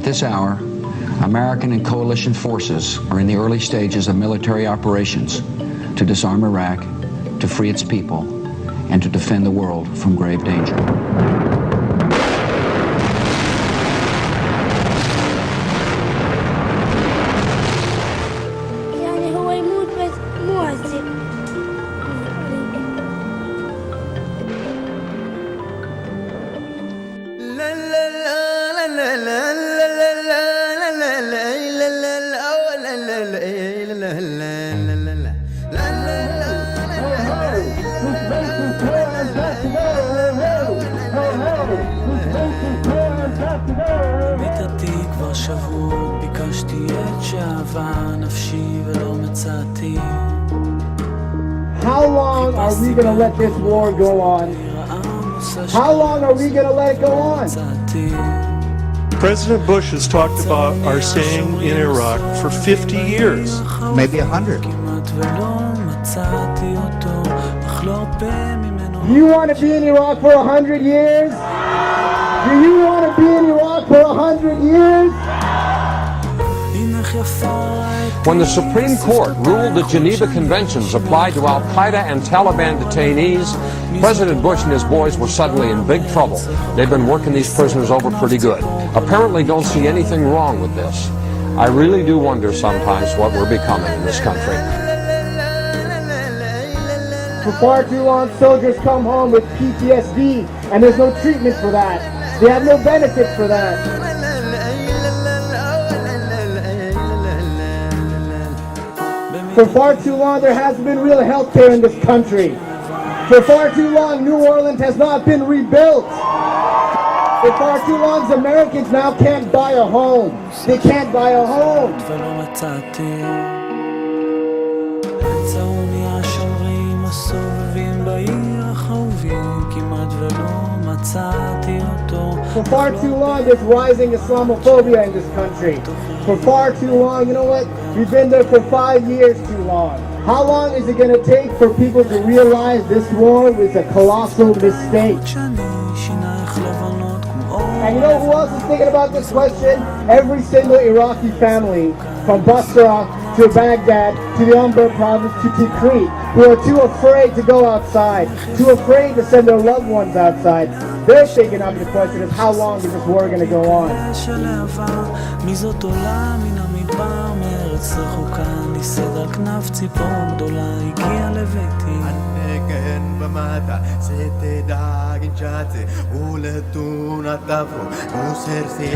At this hour, American and coalition forces are in the early stages of military operations to disarm Iraq, to free its people, and to defend the world from grave danger. מיטתי כבר שבוע, ביקשתי את שעבה נפשי ולא מצאתי. How long are we going to let this war go on? How long are we going to let it go on? President Bush has talked about our staying in Iraq for 50 years. Maybe 100. You want to be in Iraq for 100 years? Do you want to be in Iraq for 100 years? When the Supreme Court ruled the Geneva Conventions applied to Al-Qaeda and Taliban detainees, President Bush and his boys were suddenly in big trouble. They've been working these prisoners over pretty good. Apparently don't see anything wrong with this. I really do wonder sometimes what we're becoming in this country. For far too long, soldiers come home with PTSD, and there's no treatment for that. They have no benefits for that. For far too long, there hasn't been real health care in this country. For far too long, New Orleans has not been rebuilt. For far too long, Americans now can't buy a home. They can't buy a home. For far too long, there's rising Islamophobia in this country. For far too long, you know what? We've been there for 5 years too long. How long is it going to take for people to realize this war was a colossal mistake? And you know who else is thinking about this question? Every single Iraqi family, from Basra to Baghdad to the Anbar province to Tikrit, who are too afraid to go outside, too afraid to send their loved ones outside. They're thinking of the question of how long is this war going to go on? ولدونا طفو وسرسي